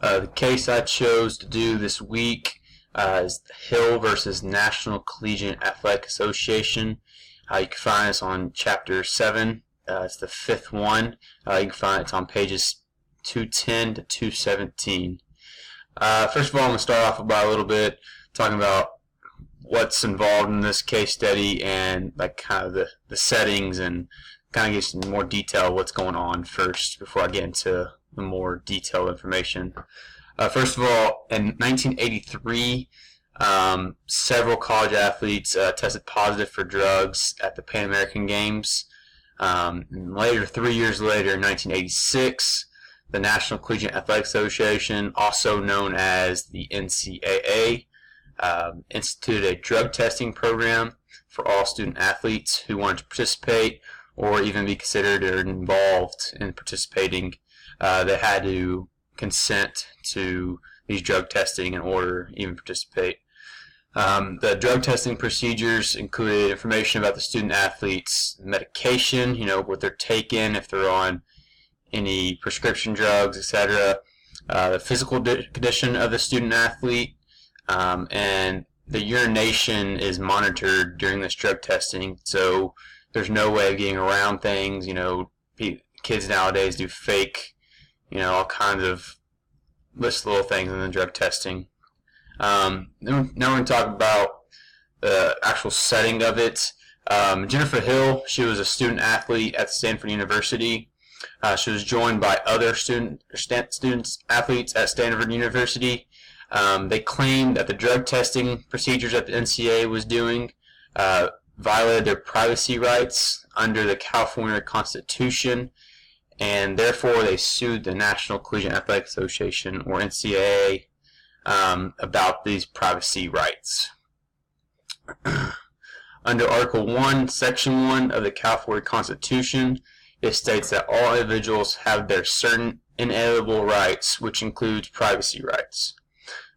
The case I chose to do this week is Hill versus National Collegiate Athletic Association. You can find this on Chapter 7. It's the fifth one. You can find it's on pages 210 to 217. First of all, I'm going to start off by a little bit talking about what's involved in this case study and like kind of the settings, and kind of get some more detail of what's going on first before I get into the more detailed information. First of all, in 1983, several college athletes tested positive for drugs at the Pan American Games. And later, 3 years later, in 1986, the National Collegiate Athletic Association, also known as the NCAA, instituted a drug testing program for all student athletes who wanted to participate or even be considered or involved in participating. They had to consent to these drug testing in order to even participate. The drug testing procedures included information about the student athletes' medication, what they're taking, if they're on any prescription drugs, etc., the physical condition of the student athlete, and the urination is monitored during this drug testing, so there's no way of getting around things. Kids nowadays do fake, all kinds of little things in the drug testing. Now we're going to talk about the actual setting of it. Jennifer Hill, she was a student athlete at Stanford University. She was joined by other students athletes at Stanford University. They claimed that the drug testing procedures that the NCAA was doing violated their privacy rights under the California Constitution, and therefore they sued the National Collegiate Athletic Association, or NCAA, about these privacy rights. Under Article 1, Section 1 of the California Constitution, it states that all individuals have their certain inalienable rights, which includes privacy rights.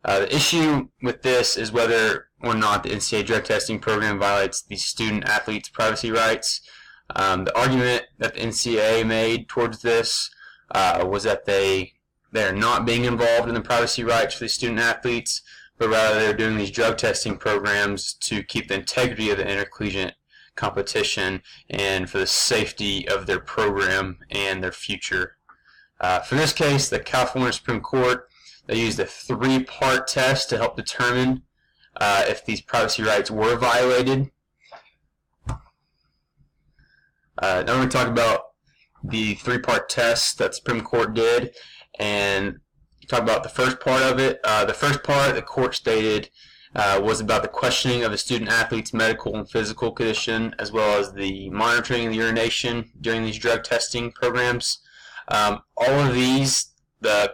The issue with this is whether or not the NCAA drug testing program violates the student athletes' privacy rights. The argument that the NCAA made towards this was that they are not being involved in the privacy rights for the student athletes, but rather they're doing these drug testing programs to keep the integrity of the intercollegiate competition and for the safety of their program and their future. For this case, the California Supreme Court, they used a three-part test to help determine if these privacy rights were violated. Now we're going to talk about the three-part test that the Supreme Court did, and talk about the first part of it. The first part, the court stated, was about the questioning of the student athlete's medical and physical condition, as well as the monitoring of the urination during these drug testing programs. All of these, the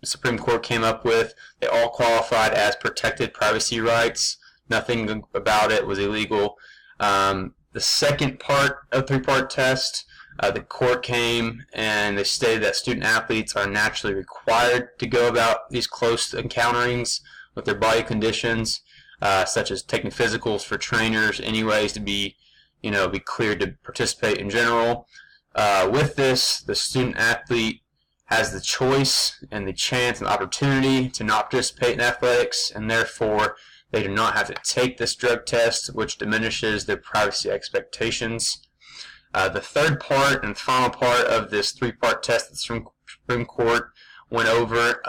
Supreme Court came up with, they all qualified as protected privacy rights. Nothing about it was illegal. The second part of the three-part test, the court came and they stated that student athletes are naturally required to go about these close encounterings with their body conditions, such as taking physicals for trainers anyways to be cleared to participate in general. With this, the student athlete has the choice and the chance and opportunity to not participate in athletics, and therefore they do not have to take this drug test, which diminishes their privacy expectations. The third part and final part of this three-part test that the Supreme Court went over,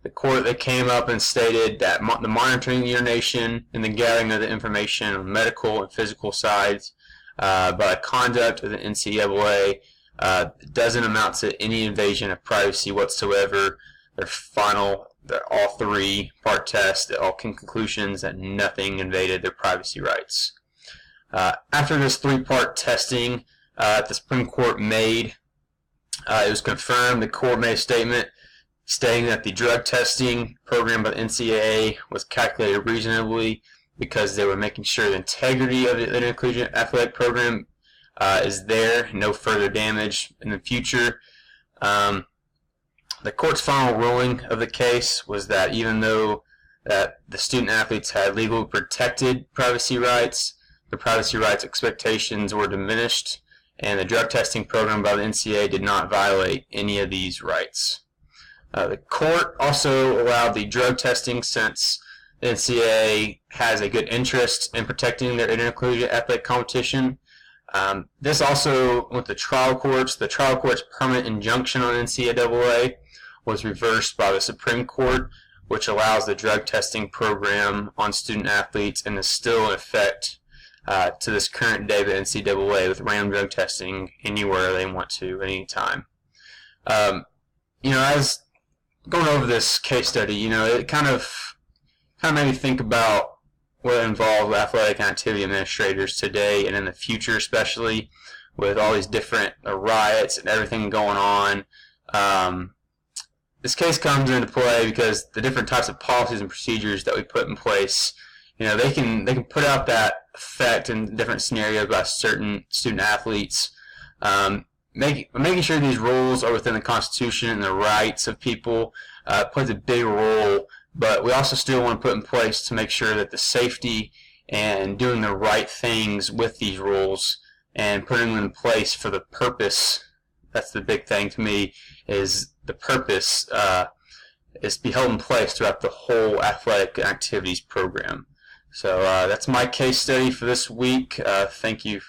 the court that came up and stated that the monitoring the urination and the gathering of the information on medical and physical sides by the conduct of the NCAA doesn't amount to any invasion of privacy whatsoever. All three-part test, all came to conclusions that nothing invaded their privacy rights. After this three-part testing the Supreme Court made, it was confirmed. The court made a statement stating that the drug testing program by the NCAA was calculated reasonably because they were making sure the integrity of the intercollegiate athletic program is there, no further damage in the future. The court's final ruling of the case was that even though that the student athletes had legally protected privacy rights, the privacy rights expectations were diminished, and the drug testing program by the NCAA did not violate any of these rights. The court also allowed the drug testing since the NCAA has a good interest in protecting their intercollegiate athletic competition. This also, with the trial court's permanent injunction on NCAA was reversed by the Supreme Court, which allows the drug testing program on student athletes and is still in effect to this current day of the NCAA with random drug testing anywhere they want to at any time. As going over this case study, it kind of made me think about what involved athletic and activity administrators today and in the future, especially with all these different riots and everything going on. This case comes into play because the different types of policies and procedures that we put in place, they can put out that effect in different scenarios by certain student athletes. Making sure these rules are within the Constitution and the rights of people plays a big role, but we also still want to put in place to make sure that the safety and doing the right things with these rules and putting them in place for the purpose, that's the big thing to me, is the purpose is to be held in place throughout the whole athletic activities program. So that's my case study for this week. Thank you